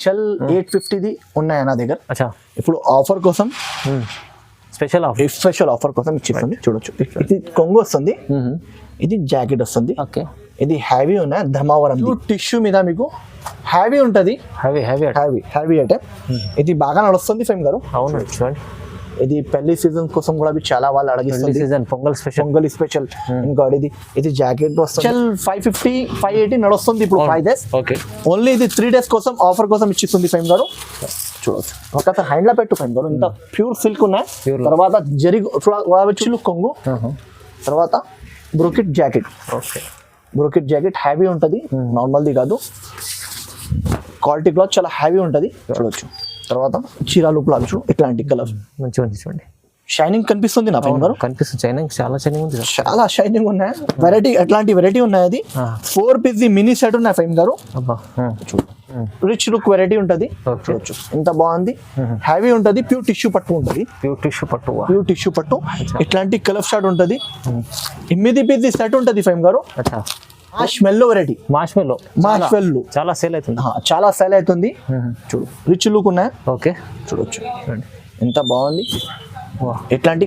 చల్ 850ది ఉన్నాయి నా దగ్గర. అచ్చా, ఇప్పుడు ఆఫర్ కోసం స్పెషల్ ఆఫర్ కోసం ఇచ్చేస్తుంది. చూడొచ్చు, ఇది కొంగు వస్తుంది, ఇది జాకెట్ వస్తుంది. ఓకే, ఇది హ్యావీ ఉన్నాయి, ధర్మావరం టిష్యూ మీద మీకు హ్యావీ ఉంటుంది. హ్యావీ ఐటమ్. ఇది బాగా నడుస్తుంది ఫేమ్ గారు. అవును, చూడండి. ఇది పెళ్లి సీజన్ కోసం కూడా చాలా వాళ్ళు అడిగిస్తుంది. పొంగల్ స్పెషల్. ఇంకోటి ఇది జాకెట్ వస్తుంది. 550 580 నడుస్తుంది ఇప్పుడు 5 days. ఓకే, ఓన్లీ ఇది 3 days కోసం ఆఫర్ కోసం ఇచ్చిస్తుంది ఫేమ్ గారు. చూడవచ్చు, ఒకసారి హ్యాండ్ లో పెట్టు ఫేమ్ గారు. ఇంత ప్యూర్ సిల్క్ ఉన్నాయి. తర్వాత జరి కొంగు, తర్వాత brocade jacket. Okay, brocade jacket heavy ఉంటుంది, నార్మల్ది కాదు. క్వాలిటీ క్లాత్ చాలా హ్యావీ ఉంటుంది. చూడొచ్చు, తర్వాత చీరాలు ప్లాజు ఇట్లాంటి కలర్ మంచిగా ఉంది. చూడండి, షైనింగ్ కనిపిస్తుంది నా ఫైన్ గారు. కనిపిస్తుంది, చాలా షైనింగ్ ఉంది. చాలా షైనింగ్ ఉన్నాయి. వెరైటీ అట్లాంటి వెరైటీ ఉన్నాయి. అది 4 piece మినీ సెట్ ఉన్నాయి ఫైన్ గారు. రిచ్ లుక్ వెరైటీ ఉంటుంది. చూడొచ్చు, ఇంత బాగుంది. హ్యావీ ఉంటుంది, ప్యూర్ టిష్యూ పట్టు ఉంటుంది. ప్యూర్ టిష్యూ పట్టు ఇట్లాంటి కలర్ షార్ట్ ఉంటుంది. 8 piece సెట్ ఉంటుంది ఫైన్ గారు. మార్ష్మెల్లో వెరైటీ. మార్ష్మెల్లో చాలా సేల్ అవుతుంది. చూడు, రిచ్ లుక్ ఉన్నాయి. ఓకే, చూడొచ్చు, ఎంత బాగుంది ఇట్లాంటి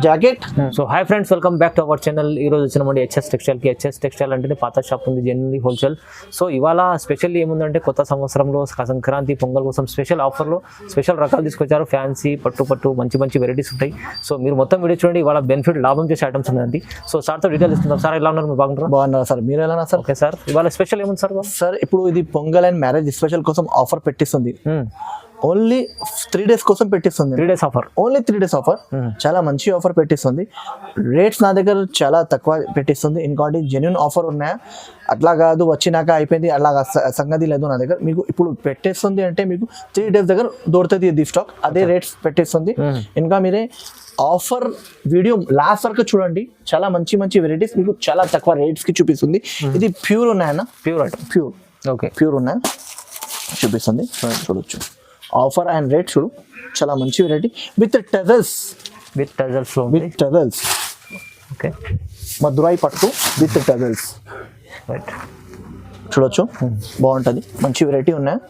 jacket. So hi friends, welcome back to our channel. ఈ రోజు వచ్చినామండి హెచ్ఎస్ టెక్స్టైల్కి. హెచ్ఎస్ టెక్స్టైల్ అంటేనే పాత షాప్ ఉంది, జనరల్లీ హోల్సేల్. సో ఇవాళ స్పెషల్ ఏముందంటే కొత్త సంవత్సరంలో సంక్రాంతి పొంగల్ కోసం స్పెషల్ ఆఫర్లో స్పెషల్ రకాలు తీసుకొచ్చారు. ఫ్యాన్సీ పట్టు మంచి వెరైటీస్ ఉంటాయి. సో మీరు మొత్తం వీడియో చూడండి. ఇవాళ బెనిఫిట్ లాభం చేసే ఐటమ్స్ ఉన్నాయండి. సో సార్తో డీటెయిల్ ఇస్తున్నాం. సార్ ఎలా ఉన్నారు? మీరు బాగున్నారా సార్? మీరు ఎలా సార్? ఓకే సార్, ఇవాళ స్పెషల్ ఏముంది సార్? సార్ ఇప్పుడు ఇది పొంగల్ అండ్ మ్యారేజ్ స్పెషల్ కోసం ఆఫర్ పెట్టిస్తుంది. ఓన్లీ 3 days కోసం పెట్టిస్తుంది. 3 days offer, only 3 days offer. చాలా మంచి ఆఫర్ పెట్టిస్తుంది. రేట్స్ నా దగ్గర చాలా తక్కువ పెట్టిస్తుంది. ఇంకోటి జెన్యున్ ఆఫర్ ఉన్నాయా, అట్లా కాదు వచ్చినాక అయిపోయింది అలా సంగతి లేదు నా దగ్గర. మీకు ఇప్పుడు పెట్టేస్తుంది అంటే మీకు 3 days దగ్గర దొరుకుతుంది ఇది స్టాక్. అదే రేట్స్ పెట్టేస్తుంది. ఇంకా మీరే ఆఫర్ వీడియో లాస్ట్ వరకు చూడండి. చాలా మంచి వెరైటీస్ మీకు చాలా తక్కువ రేట్స్ కి చూపిస్తుంది. ఇది ప్యూర్ ఉన్నాయన్న, ప్యూర్ ఉన్నాయి చూపిస్తుంది. చూడొచ్చు, ఆఫర్ అండ్ రేట్ చూడు, చాలా మంచి వెరైటీ విత్ టెజల్స్. ఓకే, మధురై పట్టు విత్ టెజల్స్. చూడొచ్చు, బాగుంటుంది. మంచి వెరైటీ ఉన్నాయి.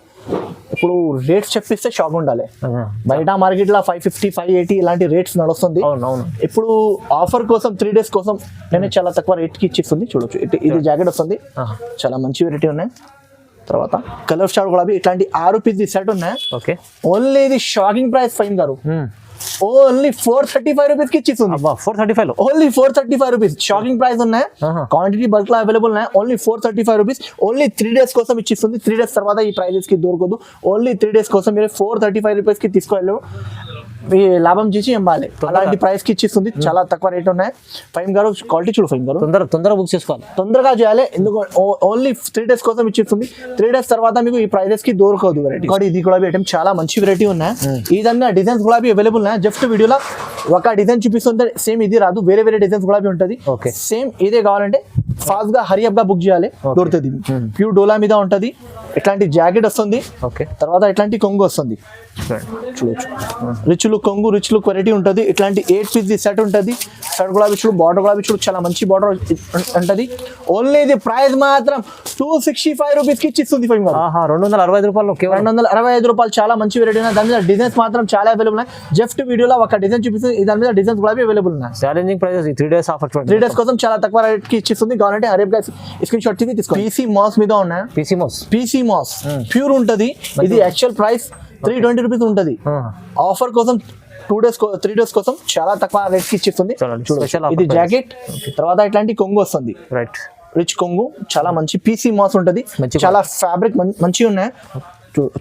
ఇప్పుడు రేట్స్ చెప్పిస్తే షాక్ ఉండాలి. బయట మార్కెట్ లో 550 580 ఇలాంటి రేట్స్ నడుస్తుంది. ఇప్పుడు ఆఫర్ కోసం 3 days కోసం నేను చాలా తక్కువ రేట్ కి ఇచ్చిస్తుంది. చూడొచ్చు, ఇది జాకెట్ వస్తుంది. చాలా మంచి వెరైటీ ఉన్నాయి. తర్వాత కలర్ షార్ట్ కూడా ఇట్లాంటి 6 piece సెట్ ఉన్నాయి. ఓకే, ఓన్లీ ఇది షాకింగ్ ప్రైస్ ఫైన్ గారు. ఓన్లీ 435 రూపీస్ కి ఇచ్చిస్తుంది. 435 ఓన్లీ 435 రూపీస్ షాకింగ్ ప్రైస్ ఉన్నాయి. క్వాంటిటీ బల్క్ లో అవైలబుల్ ఉన్నాయి. Only 435 rupees. ఓన్లీ 3 days కోసం ఇచ్చిస్తుంది. 3 days తర్వాత ఈ ప్రైజెస్ కి దొరకదు. ఓన్లీ 3 days కోసం మీరు 435 రూపీస్ కి తీసుకోవాలి. మీ లాభం చేసి ఇవ్వాలి. అలాంటి ప్రైస్ కి ఇచ్చిస్తుంది. చాలా తక్కువ రేట్ ఉన్నాయి. ఫైమ్ గారు క్వాలిటీ చూడు ఫైమ్ గారు. తొందరగా బుక్ చేసుకోవాలి, తొందరగా చేయాలి. ఎందుకు ఓన్లీ 3 days కోసం ఇచ్చిస్తుంది. 3 days తర్వాత మీకు ఈ ప్రైజెస్ కి దొరకదు వెరైటీ. ఇది కూడా ఐటమ్ చాలా మంచి వెరైటీ ఉన్నాయి. ఈ విధంగా డిజైన్స్ కూడా అవైలబుల్ ఉన్నాయి. జస్ట్ వీడియోలో ఒక డిజైన్ చూపిస్తుంది. సేమ్ ఇది రాదు, వేరే డిజైన్స్ కూడా ఉంటుంది. సేమ్ ఇదే కావాలంటే ఫాస్ట్ గా హరియప్ గా బుక్ చేయాలి, దొరుకుతుంది. ప్యూర్ డోలా మీద ఉంటది. ఇట్లాంటి జాకెట్ వస్తుంది. తర్వాత ఇట్లాంటి కొంగు వస్తుంది. చూడొచ్చు, రిచ్ లుక్ కొంగు, రిచ్ లుక్ వెరైటీ ఉంటుంది. ఇట్లాంటి 8 piece సెట్ ఉంటుంది. షర్ట్ కూడా చూడు, బార్డర్ కూడా చూడు, చాలా మంచి బార్డర్ ఉంటుంది. ఓన్లీ ఇది ప్రైస్ మాత్రం 265 రూపీస్ కి ఇచ్చిస్తుంది. 265 రూపాయలు. 265 రూపాయలు. చాలా మంచి వెరైటీ ఉన్నాయి. దాని మీద డిజైన్స్ మాత్రం చాలా అవైలబుల్ ఉన్నాయి. జస్ట్ వీడియోలో ఒక డిజైన్ చూపిస్తుంది. దాని మీద డిజైన్స్ కూడా అవైలబుల్ ఉన్నాయి. Challenging price. 3 days offer. 3 days కోసం చాలా తక్కువ రేట్ కి ఇచ్చిస్తుంది. కావాలంటే హరియప్ గా స్క్రీన్ షాట్ తీసుకోండి. పీసీ మాస్ మీద ఉన్నాయి. పీసీ మాస్ ప్యూర్ ఉంటది. ఇది యాక్చువల్ ప్రైస్ 320 రూపీస్ ఉంటది. ఆఫర్ కోసం 3 days కోసం చాలా తక్కువ రేట్ కి ఇచ్చిస్తుంది. ఇది జాకెట్. తర్వాత ఇట్లాంటి కొంగు వస్తుంది. రిచ్ కొంగు, చాలా మంచి పీసీ మాస్ ఉంటది. చాలా ఫ్యాబ్రిక్ మంచిగా ఉన్నాయి.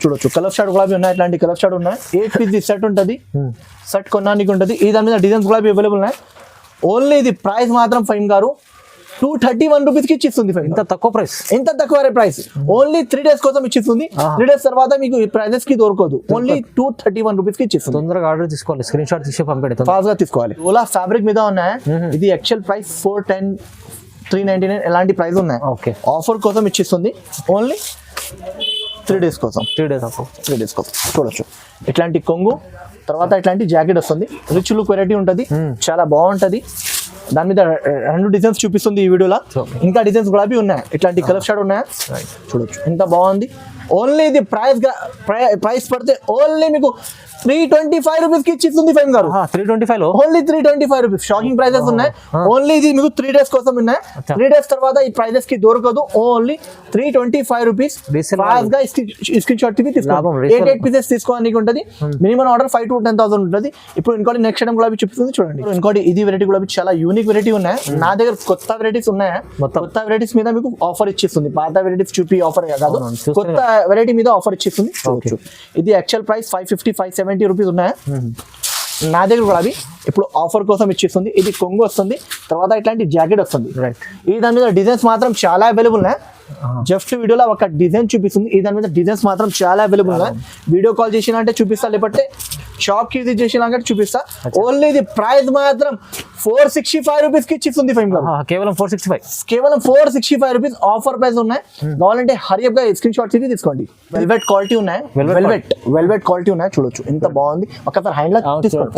చూడొచ్చు, కలర్ షార్ట్ కూడా ఉన్నాయి. ఇట్లాంటి కలర్ షార్ట్ ఉన్నాయి. 8 piece సెట్ ఉంటది. సెట్ కొనడానికి ఉంటది. ఈ దాని మీద డిజైన్స్ కూడా అవైలబుల్ ఉన్నాయి. ఓన్లీ ఇది ప్రైస్ మాత్రం ఫైమ్ గారు 231 రూపీస్ కి ఇచ్చిస్తుంది. ఇంత తక్కువ ప్రైస్. ఓన్లీ 3 days కోసం ఇచ్చిస్తుంది. 3 days తర్వాత మీకు ఈ ప్రైజెస్ కి దొరకదు. ఓన్లీ 231 రూపీస్ కి ఇచ్చిస్తుంది. తొందరగా ఆర్డర్ తీసుకోవాలి, స్క్రీన్ షాట్ తీసి పంపేది, ఫాస్ట్ గా తీసుకోవాలి. ఓలా ఫ్యాబ్రిక్ మీద ఉన్నాయి. ఇది యాక్చువల్ ప్రైస్ 410 399 ఎలాంటి ప్రైస్ ఉన్నాయి. ఆఫర్ కోసం ఇచ్చిస్తుంది. ఓన్లీ 3 days కోసం. 3 days కోసం. చూడొచ్చు, ఇట్లాంటి కొంగు, తర్వాత ఇట్లాంటి జాకెట్ వస్తుంది. రిచ్ లుక్ వెరైటీ ఉంటుంది. చాలా బాగుంటది. దాని మీద 2 డిజైన్స్ చూపిస్తుంది ఈ వీడియోలో. ఇంకా డిజైన్స్ కూడా ఉన్నాయి. ఇట్లాంటి కలర్ షార్ట్ ఉన్నాయి. చూడొచ్చు, ఎంత బాగుంది. ఓన్లీ ఇది ప్రైస్ పడితే ఓన్లీ మీకు 325 రూపీస్ కి ఇచ్చిస్తుంది ఫైమ్ గారు. 325 లో ఓన్లీ 325 రూపీస్. షాకింగ్ ప్రైజెస్ ఉన్నాయి. ఓన్లీ ఇది మీకు 3 days కోసం ఉన్నాయి. 3 days తర్వాత ఈ ప్రైజెస్ కి దొరకదు. Only 325 rupees. ఫాస్ట్ గా స్క్రీన్ షాట్ తీసి తీసుకోండి. 8 పీసెస్ తీసుకోవడానికి ఉంటుంది. మినిమం ఆర్డర్ 5 to 10,000 ఉంటుంది. ఇప్పుడు ఇంకోటి నెక్స్ట్ ఐటమ్ కూడా చూపిస్తుంది చూడండి. ఇంకోటి ఇది వెరైటీ కూడా చాలా యూనిక్ వెరైటీ ఉన్నాయి. నా దగ్గర కొత్త వెరైటీస్ ఉన్నాయి. కొత్త వెరైటీస్ మీద మీకు ఆఫర్ ఇచ్చిస్తుంది. పాత వెరైటీస్ చూపి ఆఫర్ కాదు, కొత్త వెరైటీ మీద ఆఫర్ ఇచ్చిస్తుంది. చూడొచ్చు. ఇది యాక్చువల్ ప్రైస్ 550-570 రూపీస్ ఉన్నాయి. నా దగ్గర కూడా అవి ఇప్పుడు ఆఫర్ కోసం ఇచ్చిస్తుంది. ఇది కొంగు వస్తుంది, తర్వాత ఇట్లాంటి జాకెట్ వస్తుంది. ఈ దాని మీద డిజైన్స్ మాత్రం చాలా అవైలబుల్ ఉన్నాయి. జస్ట్ వీడియోలో ఒక డిజైన్ చూపిస్తుంది. ఈ దాని మీద డిజైన్స్ మాత్రం చాలా అవైలబుల్ ఉన్నాయి. వీడియో కాల్ చేసినా అంటే చూపిస్తా, లేకపోతే షాప్ కి విజిట్ చేసినా అంటే చూపిస్తా. ఓన్లీ ఇది ప్రైస్ మాత్రం 465 రూపీస్ కి ఇచ్చిస్తుంది ఫైమ్ గారు. కేవలం 465 రూపీస్ ఆఫర్ ప్రైస్ ఉన్నాయి. కావాలంటే హరియప్ గా స్క్రీన్ షాట్ తీసి తీసుకోండి. వెల్వెట్ క్వాలిటీ ఉన్నాయి. వెల్వెట్ క్వాలిటీ ఉన్నాయి. చూడొచ్చు ఎంత బాగుంది. ఒకసారి హ్యాండ్ లా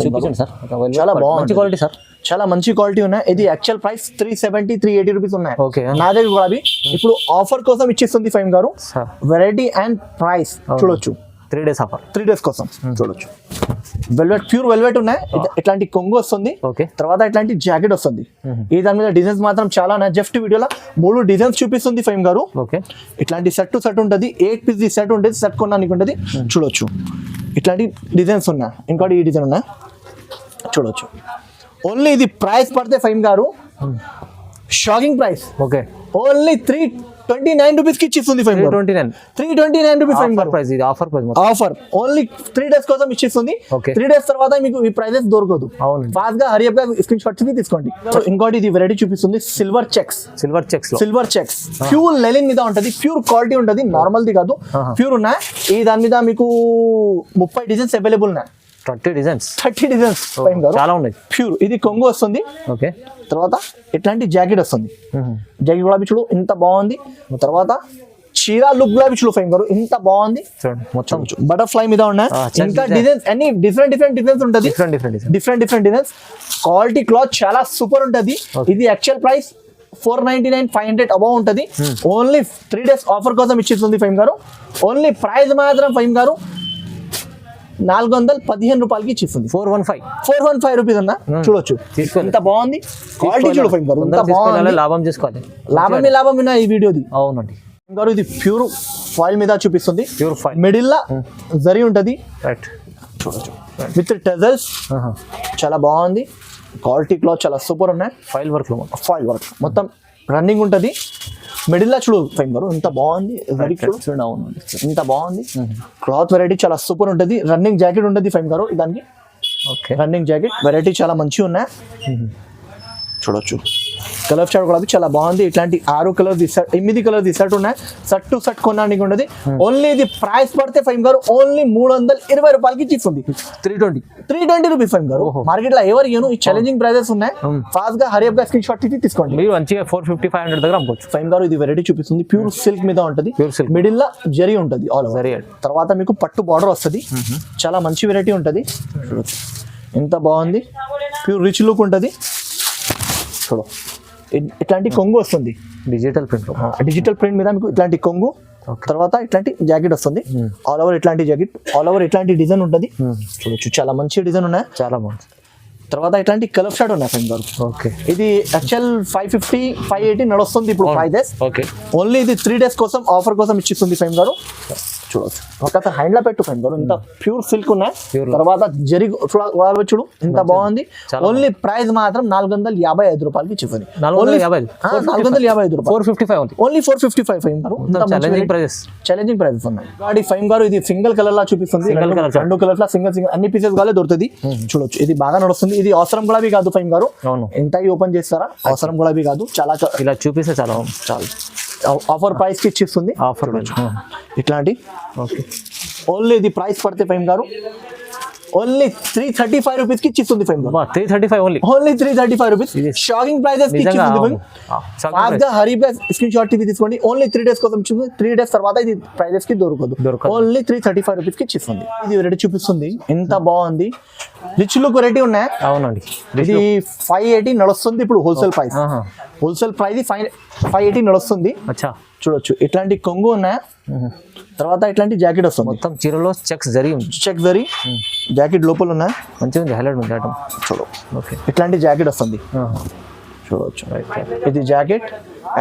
చూపించండి సార్. చాలా బాగుంది క్వాలిటీ సార్. చాలా మంచి క్వాలిటీ ఉన్నాయి. ఇది యాక్చువల్ ప్రైస్ 370-380 రూపీస్ ఉన్నాయి. ఓకే. నా దగ్గర కూడా అవి ఇప్పుడు ఆఫర్ కోసం ఇచ్చిస్తుంది ఫైమ్ గారు. వెరైటీ అండ్ ప్రైస్ చూడొచ్చు. 3 days ఆఫర్. 3 days కోసం చూడొచ్చు. వెల్వెట్, ప్యూర్ వెల్వెట్ ఉన్నాయి. ఇట్లాంటి కొంగు వస్తుంది. తర్వాత ఇట్లాంటి జాకెట్ వస్తుంది. ఈ దాని మీద డిజైన్స్ మాత్రం చాలా ఉన్నాయి. జస్ట్ వీడియోలో 3 డిజైన్స్ చూపిస్తుంది ఫైమ్ గారు. ఇట్లాంటి సెట్ టు సెట్ ఉంటుంది. 8 పీస్ సెట్ ఉంటుంది. సెట్ కొనడానికి ఉంటుంది. చూడొచ్చు. ఇట్లాంటి డిజైన్స్ ఉన్నాయి. ఇంకోటి ఈ డిజైన్ ఉన్నాయి. చూడొచ్చు. ఓన్లీ ఇది ప్రైస్ పడితే ఫైమ్ గారు shocking price. Okay. Only 329 rupees కి ఇచ్చిస్తుంది ఫైమ్ గారు. 329 రూపీస్ ఫైమ్ గారు. ప్రైస్ ఇది offer price. Offer only 3 days కోసం ఇచ్చిస్తుంది. 3 days తర్వాత మీకు ఈ ప్రైజెస్ దొరకదు. ఫాస్ట్ గా హరియప్ గా స్క్రీన్ షాట్ తీసుకోండి. ఇంకోటి ఇది వెరైటీ చూపిస్తుంది. సిల్వర్ చెక్స్ ప్యూర్ లెలిన్ మీద ఉంటది. ప్యూర్ క్వాలిటీ ఉంటది. నార్మల్ ది కాదు, ప్యూర్ ఉన్నాయి. ఈ దాని మీద మీకు 30 డిజైన్స్ అవైలబుల్ ఉన్నాయి. 30 డిజైన్స్ ఫైమ్ గారు. చాలా ఉన్నాయి. ప్యూర్ ఇది కొంగు వస్తుంది. ఓకే. తర్వాత ఇట్లాంటి జాకెట్ వస్తుంది. జాకెట్ గులాబీ చూడు ఎంత బాగుంది. తర్వాత చీరా లుక్ గులాబీ చూడు ఫైమ్ గారు ఎంత బాగుంది. మొత్తం బటర్ఫ్లై మీద ఉన్నాయి. ఇంకా డిజైన్స్ అన్ని డిఫరెంట్ డిజైన్స్ ఉంటుంది. Different designs. క్వాలిటీ క్లాత్ చాలా సూపర్ ఉంటది. ఇది యాక్చువల్ ప్రైస్ 499-500 అబౌవ్ ఉంటది. ఓన్లీ 3 days ఆఫర్ కోసం ఇచ్చిస్తుంది ఫైమ్ గారు. ఓన్లీ ప్రైస్ మాత్రం ఫైమ్ గారు 415 రూపాయలకి ఇచ్చిస్తుంది. 415 రూపీస్ అన్న. చూడొచ్చు ఎంత బాగుంది. క్వాలిటీ చూడు ఫైమ్ గారు ఎంత బాగుంది. లాభం చేసుకోవాలి. లాభం విన్నా ఈ వీడియోది. అవునండి గారు. ఇది ప్యూర్ ఫాయిల్ మీద చూపిస్తుంది. ప్యూర్ ఫాయిల్ మిడిల్ లా జరీ ఉంటది. చూడొచ్చు విత్ టెజల్స్. చాలా బాగుంది. క్వాలిటీ క్లాత్ చాలా సూపర్ ఉన్నాయి. ఫాయిల్ వర్క్ మొత్తం రన్నింగ్ ఉంటది. మిడిల్ లా చూడు ఫైమ్ గారు ఎంత బాగుంది. ఎంత బాగుంది. క్లాత్ వెరైటీ చాలా సూపర్ ఉంటుంది. రన్నింగ్ జాకెట్ ఉంటుంది ఫైమ్ గారు. దానికి రన్నింగ్ జాకెట్ వెరైటీ చాలా మంచిగా ఉన్నాయి. చూడొచ్చు. కలర్ చార్ట్ కూడా చాలా బాగుంది. ఇట్లాంటి 6 కలర్స్ 8 కలర్స్ సెట్ ఉన్నాయి. సెట్ టు సెట్ కొనడానికి ఉండదు. ఓన్లీ ఇది ప్రైస్ పడితే ఫైమ్ గారు ఓన్లీ 320 రూపాయలకి ఇచ్చిస్తుంది. 320 రూపీస్ ఫైమ్ గారు. మార్కెట్ లో ఎవరు ఈ ఛాలెంజింగ్ ప్రైజెస్ ఉన్నాయి. ఫాస్ట్ గా హరియప్ గా స్క్రీన్ షాట్ తీసుకోండి. మీరు మంచిగా 450-500 దగ్గర అమ్ముకోవచ్చు. ఫైమ్ గారు ఇది వెరైటీ చూపిస్తుంది. ప్యూర్ సిల్క్ మీద ఉంటది. మిడిల్ లా జరీ ఉంటది. All over. తర్వాత మీకు పట్టు బార్డర్ వస్తుంది. చాలా మంచి వెరైటీ ఉంటది. ఎంత బాగుంది. ప్యూర్ రిచ్ లుక్ ఉంటది. చూడు ఇట్లాంటి కొంగు వస్తుంది. డిజిటల్ ప్రింట్ మీద మీకు ఇట్లాంటి కొంగు. తర్వాత ఇట్లాంటి జాకెట్ వస్తుంది. ఆల్ ఓవర్ ఇట్లాంటి జాకెట్. ఆల్ ఓవర్ ఇట్లాంటి డిజైన్ ఉంటుంది. చూడొచ్చు చాలా మంచి డిజైన్ ఉన్నాయి. చాలా బాగుంది. తర్వాత ఇట్లాంటి కలర్ షాట్ ఉన్నాయి ఫైమ్ గారు. ఇది యాక్చువల్ 550-580 నడుస్తుంది ఇప్పుడు ప్రైజెస్. ఓన్లీ ఇది 3 days కోసం ఆఫర్ కోసం ఇచ్చిస్తుంది ఫైమ్ గారు. చూడొచ్చు. ఒకసారి హ్యాండ్ లో పెట్టు ఫైమ్ గారు. ఇంత ప్యూర్ సిల్క్ ఉన్నాయి. తర్వాత జరీ చూడు ఎంత బాగుంది. ఓన్లీ ప్రైస్ మాత్రం 455 రూపాయలకి ఇచ్చిస్తుంది. 455 రూపాయలు. 455 ఓన్లీ 455 ఫైమ్ గారు. ఛాలెంజింగ్ ప్రైజెస్ ఉన్నాయి. వాడి ఫైమ్ గారు ఇది సింగిల్ కలర్ లా చూపిస్తుంది. 2 కలర్స్ లా సింగిల్ అన్ని పీసెస్ గానే దొరుకుతుంది. చూడొచ్చు ఇది బాగా నడుస్తుంది. ఇది అవసరం గులాబీ కాదు ఫైమ్ గారు. ఎంత ఓపెన్ చేస్తారా. అవసరం గులాబీ కాదు. చాలా ఇలా చూపిస్తే చాలా ఆఫర్ ప్రైస్ కి ఇచ్చిస్తుంది. ఆఫర్ ఇట్లాంటి ఓన్లీ ఇది ప్రైస్ పడితే ఫైమ్ గారు ఓన్లీ 335 రూపీస్ కి ఇచ్చిస్తుంది ఫైమ్ గారు. 335 ఓన్లీ 335 రూపీస్. షాకింగ్ ప్రైజెస్ కి ఇచ్చిస్తుంది ఫైమ్. ఫాస్ట్ గా హరీ ప్రైస్ స్క్రీన్ షాట్ తీసుకోండి. ఓన్లీ 3 days కోసం ఇచ్చింది. 3 days తర్వాత ఇది ప్రైజెస్ కి దొరకదు. ఓన్లీ 335 రూపీస్ కి ఇచ్చిస్తుంది. ఇది వెరైటీ చూపిస్తుంది. ఎంత బాగుంది. రిచ్ లుక్ వెరైటీ ఉన్నాయి. అవునండి. ఇది 580 నడుస్తుంది ఇప్పుడు హోల్సేల్ ప్రైస్. హోల్సేల్ ప్రైస్ 580 నడుస్తుంది. చూడొచ్చు ఇట్లాంటి కొంగు ఉన్నాయి. తర్వాత ఇట్లాంటి జాకెట్ వస్తుంది, మొత్తం చీరలో చెక్స్ జరిగి ఉంది, చెక్ జరీ జాకెట్ లోపల ఉన్నాయి, మంచిగా ఉంది, హైలైట్ ఉంది ఐటమ్. చూడు ఓకే, ఇట్లాంటి జాకెట్ వస్తుంది చూడవచ్చు. ఇది జాకెట్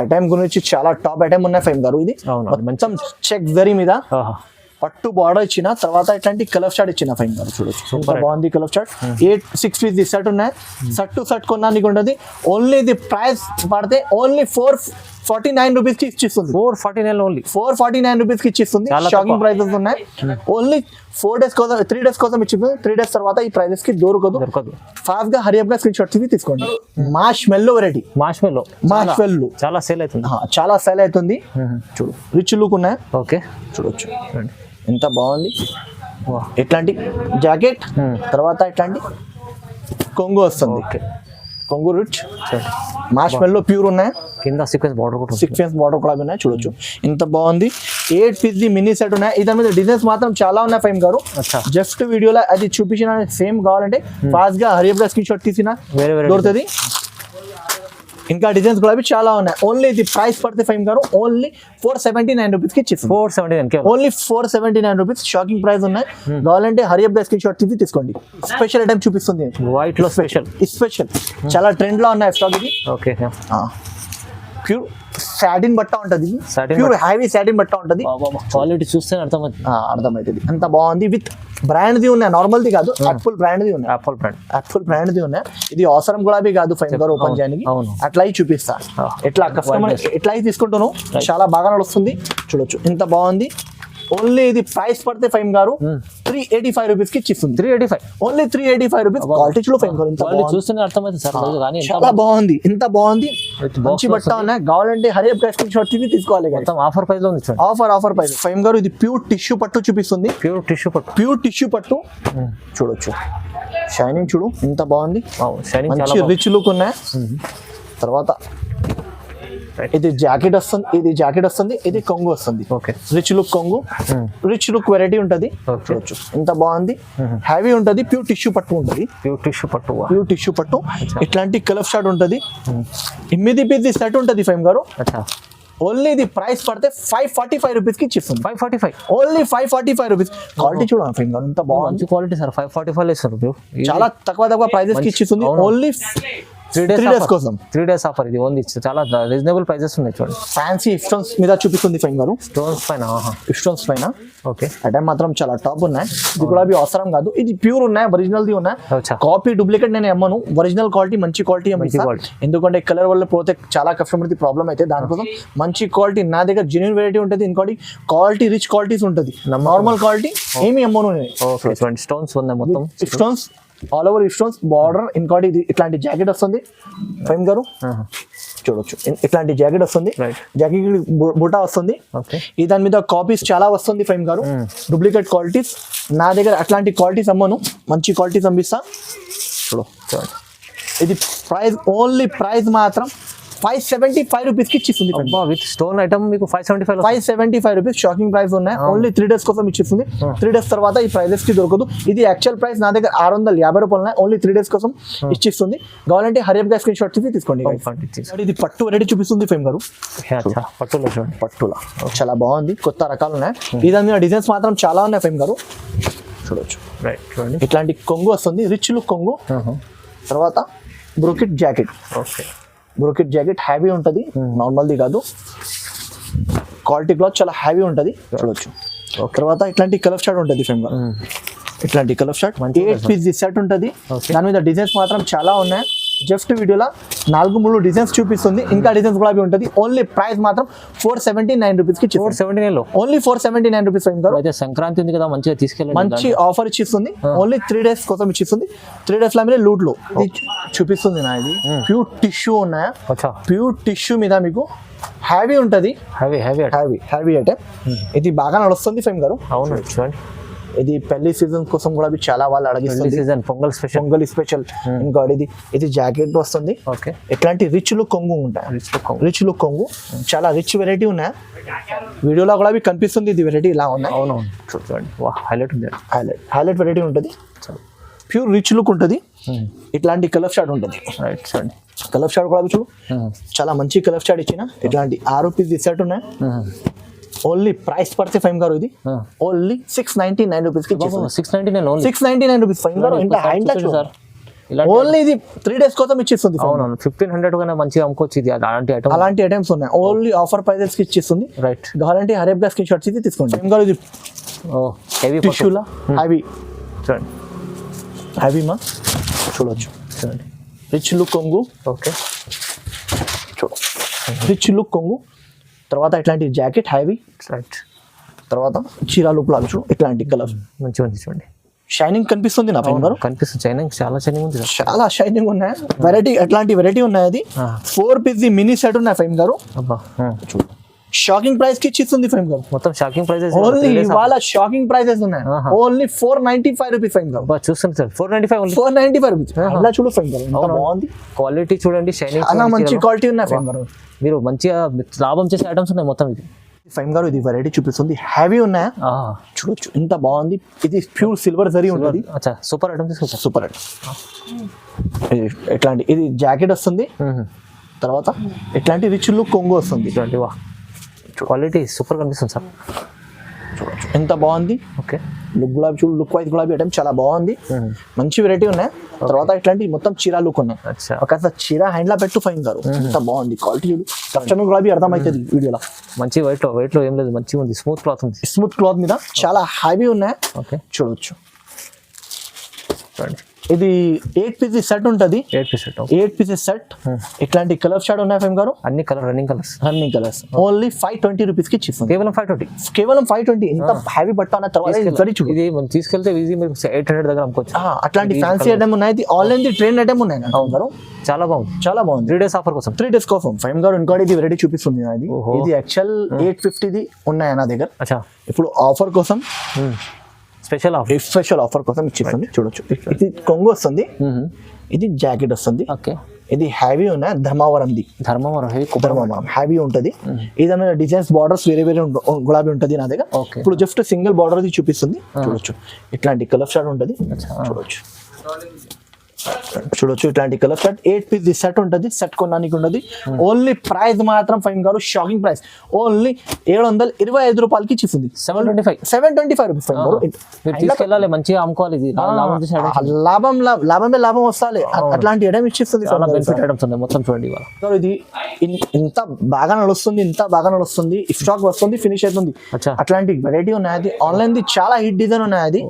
ఐటమ్ గురించి చాలా టాప్ ఐటమ్ ఉన్నాయి ఫైమ్ గారు. ఇది అవును, మొత్తం చెక్ జరీ మీద ఆహా, పట్టు బార్డర్ ఇచ్చిన తర్వాత ఇట్లాంటి కలర్ షార్ట్ ఇచ్చిన ఫైన్ గారు. చూడొచ్చు సూపర్ బాగుంది కలర్ షార్ట్. 8-6 పీస్ సెట్ ఉన్నాయి. షర్ట్ టు షర్ట్ కొనడానికి ఉంటుంది. ఓన్లీ ఇది ప్రైస్ పడితే ఓన్లీ 449 రూపీస్ కి ఇచ్చిస్తుంది. 449 ఓన్లీ, 449 రూపీస్ కి ఇచ్చిస్తుంది. షాకింగ్ ప్రైసెస్ ఉన్నాయి. ఓన్లీ 4 డేస్ కోసం 3 డేస్ కోసం ఇచ్చింది. 3 డేస్ తర్వాత ఈ ప్రైసెస్ కి దొరకదు. ఫాస్ట్ గా హరియప్ గా స్క్రీన్ షాట్ తీసుకోండి. మాష్ మెల్లో వెరైటీ, మాష్ మెల్లో చాలా సేల్ అవుతుంది, చాలా సేల్ అవుతుంది. చూడు రిచ్ లుక్ ఉన్నాయి. ఓకే, చూడొచ్చు ఎంత బాగుంది. ఇట్లాంటి జాకెట్ తర్వాత ఇట్లాంటి కొంగు వస్తుంది. ఓకే, కొంగు రిచ్ మాష్ మెల్లో ప్యూర్ ఉన్నాయి. కింద సీక్వెన్స్ బార్డర్ కూడా, సీక్వెన్స్ బార్డర్ కూడా ఉన్నాయి. చూడొచ్చు ఎంత బాగుంది. 8 పీస్ ది మినీ సెట్ ఉన్నాయి. దాని మీద డిజైన్స్ మాత్రం చాలా ఉన్నాయి ఫైమ్ గారు. జస్ట్ వీడియోలో అది చూపించిన సేమ్ కావాలంటే ఫాస్ట్ గా హరియప్ గా స్క్రీన్ షాట్ తీసిన దొరుకుతుంది. ఇంకా డిజైన్స్ కూడా చాలా ఉన్నాయి. ఓన్లీ ఇది ప్రైస్ పడితే ఫైమ్ గారు ఓన్లీ 479 రూపీస్ కి ఇచ్చేసి 479, ఓన్లీ 479 రూపీస్. షాకింగ్ ప్రైస్ ఉన్నాయి. కావాలంటే హరియప్ గా స్క్రీన్ షాట్ తీసి తీసుకోండి. స్పెషల్ ఐటమ్ చూపిస్తుంది, వైట్ లో స్పెషల్ చాలా ట్రెండ్ లో ఉన్నాయి స్టాక్ ఇది. ఓకే, ప్యూర్ సాటిన్ బట్ట ఉంటుంది, ప్యూర్ హెవీ సాటిన్ బట్ట ఉంటుంది. క్వాలిటీ చూస్తే అర్థమవుతుంది. అంత బాగుంది. విత్ బ్రాండ్ ది ఉన్నాయి, నార్మల్ ది కాదు, యాప్ఫుల్ బ్రాండ్ ది ఉన్నాయి. యాప్ఫుల్ బ్రాండ్ ది ఉన్నాయి. ఇది అవసరం కూడా కాదు ఫైన్ గారు ఓపెన్ చేయడానికి. అట్లా చూపిస్తా, ఎట్లా కస్టమర్ ఎట్లా తీసుకుంటాను చాలా బాగా నడుస్తుంది. చూడొచ్చు ఎంత బాగుంది. ఓన్లీ ఇది ప్రైస్ పడితే ఫైమ్ గారు 385 రూపీస్ కి ఇచ్చిస్తుంది. 385, ఓన్లీ 385 రూపీస్. క్వాలిటీ చూడు ఫైమ్ గారు, చూస్తేనే అర్థమైంది సార్. చాలా బాగుంది, ఎంత బాగుంది. మంచి బట్ట ఉన్నాయి. కావాలంటే హరియప్ గా స్క్రీన్ షాట్ తీసుకోవాలి. ఆఫర్ ప్రైస్ లో ఉంది, ఆఫర్ ప్రైస్. ఫైమ్ గారు ఇది ప్యూర్ టిష్యూ పట్టు చూపిస్తుంది. ప్యూర్ టిష్యూ పట్టు చూడొచ్చు. షైనింగ్ చూడు ఎంత బాగుంది. మంచి రిచ్ లుక్ ఉన్నాయి. తర్వాత ఇది జాకెట్ వస్తుంది. ఇది కొంగు వస్తుంది. ఓకే, రిచ్ లుక్ కొంగు, రిచ్ లుక్ వెరైటీ ఉంటది. చూడొచ్చు ఎంత బాగుంది. హ్యావీ ఉంటది. ప్యూర్ టిష్యూ పట్టు ఉంటది. ప్యూర్ టిష్యూ పట్టు. ఇట్లాంటి కలర్ షార్ట్ ఉంటది. 8 పీస్ సెట్ ఉంటది ఫైమ్ గారు. ఓన్లీ ఇది ప్రైస్ పడితే 545 రూపీస్ కి ఇచ్చిస్తుంది. 545, ఓన్లీ 545 రూపీస్. క్వాలిటీ చూడండి ఫైమ్ గారు ఎంత బాగుంది. Quality sir. 545 ఇస్తారు. చాలా తక్కువ ప్రైజెస్ కి ఇచ్చిస్తుంది. ఓన్లీ 3 డేస్ కోసం. 3 డేస్ ఆఫర్ ఇది ఓన్లీ. చాలా రీజనబుల్ ప్రైజెస్ ఉన్నాయి చూడండి. ఫ్యాన్సీ స్టోన్స్ మీద చూపిస్తుంది ఫైన్ గారు. స్టోన్స్ పైన ఓకే, ఐటమ్ మాత్రం చాలా టాప్ ఉన్నాయి. ఇది కూడా అవసరం కాదు. ఇది ప్యూర్ ఉన్నాయి, ఒరిజినల్ ది ఉన్నాయి. కాపీ డూప్లికేట్ నేను అమ్మను. ఒరిజినల్ క్వాలిటీ, మంచి క్వాలిటీ ఎందుకంటే కలర్ వల్ల పోతే చాలా కస్టమర్ ది ప్రాబ్లం అయితే దానికోసం మంచి క్వాలిటీ నా దగ్గర జెన్యూన్ వెరైటీ ఉంటుంది. ఇంకోటి క్వాలిటీ రిచ్ క్వాలిటీస్ ఉంటుంది. నార్మల్ క్వాలిటీ ఏమి అమ్మను. స్టోన్స్ ఉన్నాయి, మొత్తం stones all over stones border. ఇంకోటి ఇట్లాంటి జాకెట్ వస్తుంది ఫైమ్ గారు. చూడొచ్చు ఇట్లాంటి జాకెట్ వస్తుంది. జాకెట్ బుటా వస్తుంది. ఈ దాని మీద కాపీస్ చాలా వస్తుంది ఫైమ్ గారు. డూప్లికేట్ క్వాలిటీస్ నా దగ్గర అట్లాంటి క్వాలిటీస్ అమ్మను. మంచి క్వాలిటీస్ పంపిస్తా. చూడండి ఇది ప్రైస్ ఓన్లీ ప్రైస్ మాత్రం 575 రూపీస్ కి ఇచ్చిస్తుంది. విత్ స్టోన్ ఐటమ్ మీకు 575 రూపీస్. షాకింగ్ ప్రైస్ ఉన్నాయి. ఓన్లీ 3 డేస్ కోసం ఇచ్చిస్తుంది. 3 డేస్ తర్వాత ఈ ప్రైజెస్ కి దొరకదు. ఇది యాక్చువల్ ప్రైస్ నా దగ్గర 650 రూపాయలు ఉన్నాయి. ఓన్లీ 3 డేస్ కోసం ఇచ్చిస్తుంది. కావాలంటే హరియప్ గా స్క్రీన్ షాట్ తీసుకోండి. ఇది పట్టు వెరైటీ చూపిస్తుంది ఫేమ్ గారు. పట్టులో చాలా బాగుంది. కొత్త రకాలు ఉన్నాయి. ఈ దాని మీద డిజైన్స్ మాత్రం చాలా ఉన్నాయి ఫేమ్ గారు. చూడొచ్చు ఇట్లాంటి కొంగు వస్తుంది. రిచ్ లుక్ కొంగు. తర్వాత brocade jacket. Brocade jacket heavy ఉంటుంది, నార్మల్ది కాదు. క్వాలిటీ క్లాత్ చాలా హ్యావీ ఉంటుంది. చూడొచ్చు. తర్వాత ఇట్లాంటి కలర్ షార్ట్ ఉంటుంది ఫేమ్ గారు. ఇట్లాంటి కలర్ షార్ట్ 8 పీస్ సెట్ ఉంటుంది. దాని మీద డిజైన్స్ మాత్రం చాలా ఉన్నాయి. జస్ట్ వీడియోలో 4-3 డిజైన్స్ చూపిస్తుంది. ఇంకా డిజైన్స్ కూడా ఉంటుంది. ఓన్లీ ప్రైస్ మాత్రం 479 రూపీస్ కి. 479 ఓన్లీ 479 రూపీస్. అయితే సంక్రాంతి ఉంది కదా, మంచిగా తీసుకెళ్ళండి. మంచి ఆఫర్ ఇచ్చిస్తుంది. ఓన్లీ 3 డేస్ కోసం ఇచ్చిస్తుంది. 3 డేస్ లో మీద లూట్ లో చూపిస్తుంది. నా ఇది ప్యూర్ టిష్యూ ఉన్నాయా. ప్యూర్ టిష్యూ మీద మీకు హ్యావీ ఉంటుంది. హ్యావీ ఐటమ్. ఇది బాగా నడుస్తుంది ఫేమ్ గారు. అవును చూడండి. ఇది పెళ్లి సీజన్ కోసం కూడా చాలా వాళ్ళు అడిగిస్తుంది. పొంగల్ స్పెషల్. ఇంకా ఇది జాకెట్ వస్తుంది. ఇట్లాంటి రిచ్ లుక్ కొంగు ఉంటాయి. రిచ్ లుక్ కొంగు చాలా రిచ్ వెరైటీ ఉన్నాయి. వీడియోలో కూడా కనిపిస్తుంది. ఇది వెరైటీ ఇలా ఉన్నాయి. అవునవును చూడండి. హైలైట్ ఉంది. హైలైట్ వెరైటీ ఉంటుంది. ప్యూర్ రిచ్ లుక్ ఉంటుంది. ఇట్లాంటి కలర్ షార్ట్ ఉంటుంది. కలర్ షార్ట్ కూడా చూడు చాలా మంచి కలర్ షార్ట్ ఇచ్చిన. ఇట్లాంటి 6 పీస్ సెట్ ఉన్నాయి. ఓన్లీ ప్రైస్ పడితే ఫైమ్ గారు ఇది ఓన్లీ 699 రూపీస్ కి ఇచ్చేస్తుంది. 699 ఓన్లీ 699 రూపీస్ ఫైమ్ గారు. ఇంకా హ్యాండ్ టచ్ సార్ ఓన్లీ ఇది 3 days కోసం ఇచ్చేస్తుంది. అవునవును 1500 కన్నా మంచిగా అమ్ముకోవచ్చు ఇది. అలాంటి ఐటమ్స్ ఉన్నాయి. ఓన్లీ ఆఫర్ ప్రైజెస్ కి ఇచ్చేస్తుంది. రైట్. కావాలంటే హరేబ్ గా స్క్రీన్ షాట్స్ ఇది తీసుకోండి. ఫైమ్ గారు ఇది హెవీ టిష్యూలా హ్యావీ చూడండి. హ్యావీ మా చూడొచ్చు. చూడండి రిచ్ లుక్ కొంగు. ఓకే రిచ్ లుక్ కొంగు. తర్వాత ఇట్లాంటి జాకెట్ హ్యావీ. రైట్. తర్వాత చీరా లుక్ లాగా చూడు ఇట్లాంటి కలర్ మంచిగా ఉంది చూడండి. షైనింగ్ కనిపిస్తుంది నా ఫైమ్ గారు. కనిపిస్తుంది. షైనింగ్ చాలా షైనింగ్ ఉంది. చాలా షైనింగ్ ఉన్నాయి. వెరైటీ అట్లాంటి వెరైటీ ఉన్నాయి. అది 4 piece మినీ సెట్ ఉన్నాయి ఫైమ్ గారు. అబ్బా చూడు షాకింగ్ ప్రైస్ కి ఇచ్చిస్తుంది ఫైమ్ గారు. మొత్తం షాకింగ్ ప్రైజెస్. ఓన్లీ ఇవాళ షాకింగ్ ప్రైసెస్ ఉన్నాయి. ఓన్లీ 495 రూపీస్ ఫైమ్ గారు. చూస్తుంది సార్ 495 ఓన్లీ. 495 రూపీస్. అలా చూడు ఫైమ్ గారు ఎంత బాగుంది. క్వాలిటీ చూడండి. షైనింగ్ చాలా మంచి క్వాలిటీ ఉన్నాయి ఫైమ్ గారు. మీరు మంచిగా లాభం చేసే ఐటమ్స్ ఉన్నాయి మొత్తం ఇది. ఫైమ్ గారు ఇది వెరైటీ చూపిస్తుంది. హ్యావీ ఉన్నాయా చూడొచ్చు ఎంత బాగుంది. ఇది ప్యూర్ సిల్వర్ జరీ ఉంటుంది. అచ్చా సూపర్ ఐటమ్ తీసుకొచ్చా. Super item. ఎట్లాంటి ఇది జాకెట్ వస్తుంది. తర్వాత ఎట్లాంటి రిచ్ లుక్ కొంగు వస్తుంది. చూడండి వా క్వాలిటీ సూపర్ కనిపిస్తుంది సార్. చూడొచ్చు ఎంత బాగుంది. ఓకే లుక్ గులాబీ చూడు. లుక్ వైజ్ గులాబీ ఐటమ్ చాలా బాగుంది. మంచి వెరైటీ ఉన్నాయి. తర్వాత ఇట్లాంటి మొత్తం చీరా లుక్ ఉన్నాయి. ఒకసారి చీరా హ్యాండ్ లా పెట్టు ఫైన్ గారు. ఎంత బాగుంది క్వాలిటీ చూడు. కస్టమర్ గులాబీ అర్థమవుతుంది వీడియోలో. మంచి వైట్ లో ఏం లేదు మంచిగా ఉంది. స్మూత్ క్లాత్ ఉంది. స్మూత్ క్లాత్ మీద చాలా హ్యావీ ఉన్నాయి. ఓకే చూడొచ్చు. చూడండి ఇది 8 pieces సెట్ ఉంటుంది. 8 pieces సెట్. ఇట్లాంటి కలర్ షాడ్ ఉన్నాయి ఫైమ్ గారు. అన్ని రన్నింగ్ కలర్స్. ఓన్లీ 520 రూపీస్ కి ఇచ్చిస్తుంది. కేవలం 520. కేవలం 520. ఇంత హ్యావీ బట్ట అన్న తర్వాత ఇది మనం తీసుకెళ్తే ఈజీ మీరు 800 దగ్గర అమ్ముకోవచ్చు. అట్లాంటి ఫ్యాన్సీ ఐటమ్ ఉన్నాయి. ఇది ఆన్లైన్ ది ట్రెండ్ ఐటమ్ ఉన్నాయి గారు. చాలా బాగుంది. 3 days ఆఫర్ కోసం. 3 days కోసం ఫైమ్ గారు ఇంకోటి ఇది వెరైటీ చూపిస్తుంది. ఇది యాక్చువల్ 850 ది ఉన్నాయి నా దగ్గర. అచ్చా ఇప్పుడు ఆఫర్ కోసం స్పెషల్ ఆఫర్ కోసం ఇచ్చేస్తుంది. చూడొచ్చు. ఇది కొంగు వస్తుంది. ఇది జాకెట్ వస్తుంది. ఓకే ఇది హ్యావీ ఉన్నాయి. ధర్మవరం హ్యావీ ఉంటుంది. ఏదైనా డిజైన్స్ బార్డర్స్ వేరే గులాబీ ఉంటుంది నా దగ్గర. ఇప్పుడు జస్ట్ సింగిల్ బార్డర్ ఇది చూపిస్తుంది. చూడొచ్చు ఇట్లాంటి కలర్ షాట్ ఉంటుంది. చూడొచ్చు ఇట్లాంటి కలర్ షాట్ 8 piece సెట్ ఉంటుంది. సెట్ కొనడానికి ఉండదు. ఓన్లీ ప్రైస్ మాత్రం ఫైమ్ గారు షాకింగ్ ప్రైస్. ఓన్లీ 725 రూపాయలకి ఇచ్చిస్తుంది. 725 రూపీస్ ఫైమ్ గారు. తీసుకెళ్ళాలి మంచిగా అమ్ముకోవాలి. లాభం వస్తాలి. అట్లాంటి ఐటమ్ ఇచ్చిస్తుంది. మొత్తం చూడండి ఇది ఇంత బాగా నడుస్తుంది. స్టాక్ వస్తుంది ఫినిష్ అవుతుంది. అట్లాంటి వెరైటీ ఉన్నాయి. ఆన్లైన్ ది చాలా హిట్ డిజైన్ ఉన్నాయి. అది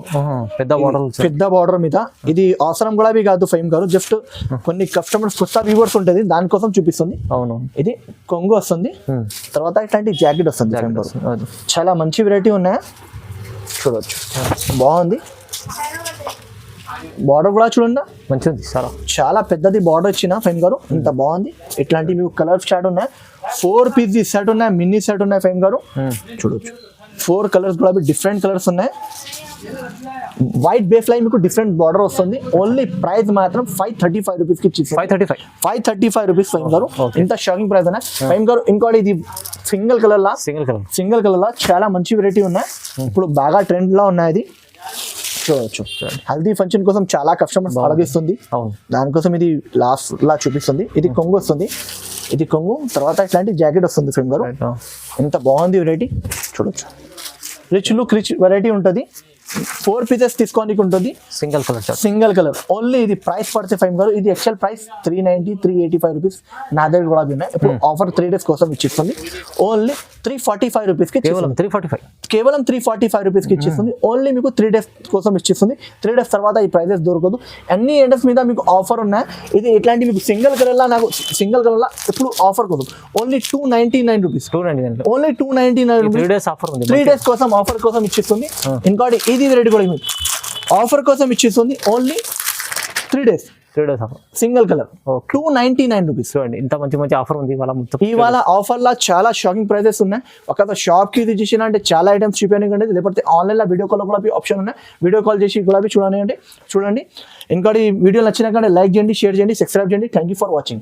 పెద్ద బార్డర్ మీద. ఇది అవసరం గులాబీ కాదు ఫైమ్ గారు. జస్ట్ కొన్ని కస్టమర్స్ కొత్త వ్యూవర్స్ ఉంటుంది దానికోసం చూపిస్తుంది. అవును ఇది కొంగు వస్తుంది. తర్వాత ఇట్లాంటి జాకెట్ వస్తుంది. చాలా మంచి వెరైటీ ఉన్నాయి. చూడవచ్చు బాగుంది. బార్డర్ కూడా చూడండి మంచిది. చాలా పెద్దది బార్డర్ ఇచ్చిన ఫైమ్ గారు. ఇంత బాగుంది. ఇట్లాంటి మీకు కలర్ స్టార్ట్ ఉన్నాయి. 4 piece సెట్ ఉన్నాయి. మినీ సెట్ ఉన్నాయి ఫైమ్ గారు. చూడొచ్చు 4 కలర్స్ కూడా డిఫరెంట్ కలర్స్ ఉన్నాయి. వైట్ బేస్ లైన్ మీకు డిఫరెంట్ బార్డర్ వస్తుంది. ఓన్లీ ప్రైస్ మాత్రం 535 రూపీస్ కి ఇచ్చి 535 రూపీస్ ఫైమ్ గారు. ఇంత షాకింగ్ ప్రైస్ అన్న ఫైమ్ గారు. ఇంకోటి ఇది సింగిల్ కలర్ లా చాలా మంచి వెరైటీ ఉన్నాయి. ఇప్పుడు బాగా ట్రెండ్ లా ఉన్నాయి. అది చూడవచ్చు. హల్దీ ఫంక్షన్ కోసం చాలా కస్టమర్స్ ఆలోచిస్తుంది. దానికోసం ఇది లాస్ట్ లా చూపిస్తుంది. ఇది కొంగు వస్తుంది. ఇది కొంగు. తర్వాత ఇట్లాంటి జాకెట్ వస్తుంది ఫైమ్ గారు. ఎంత బాగుంది వెరైటీ. చూడొచ్చు రిచ్ వెరైటీ ఉంటుంది. 4 pieces తీసుకోనికి ఉంటుంది. Single colour only. ఇది ప్రైస్ పడితే ఫైమ్ గారు. ఇది యాక్చువల్ ప్రైస్ 385 రూపీస్ నా దగ్గర కూడా ఉన్నాయి. ఇప్పుడు ఆఫర్ 3 days కోసం ఇచ్చిస్తుంది. ఓన్లీ 345 రూపీస్ కి. కేవలం 345 రూపీస్ కి ఇచ్చిస్తుంది. ఓన్లీ మీకు 3 days కోసం ఇచ్చిస్తుంది. 3 days తర్వాత ఈ ప్రైజెస్ దొరకదు. అన్ని ఐటమ్స్ మీద మీకు ఆఫర్ ఉన్నాయి. ఇది ఇట్లాంటి మీకు సింగిల్ కలర్ లా ఇప్పుడు ఆఫర్ కోసం only 299 rupees. Only 299 rupees. 3 days కోసం ఆఫర్ కోసం ఇచ్చిస్తుంది. ఇంకోటి ఇది వెరైటీ కూడా ఆఫర్ కోసం ఇచ్చేస్తుంది. Only 3 days offer. Single colour 299 rupees. ఇంత మంచి ఆఫర్ ఉంది ఇవాళ. ఆఫర్ లా చాలా షాకింగ్ ప్రైజెస్ ఉన్నాయి. ఒక షాప్ కి ఇది చేసిన అంటే చాలా ఐటమ్స్ చూపించండి. లేకపోతే ఆన్లైన్ లో వీడియో కాల్ కూడా ఆప్షన్ ఉన్నాయి. వీడియో కాల్ చేసి కూడా చూడండి. ఇంకోటి వీడియో నచ్చినాకంటే లైక్ చేయండి, షేర్ చేయండి, సబ్స్క్రైబ్ చేయండి. Thank you for watching.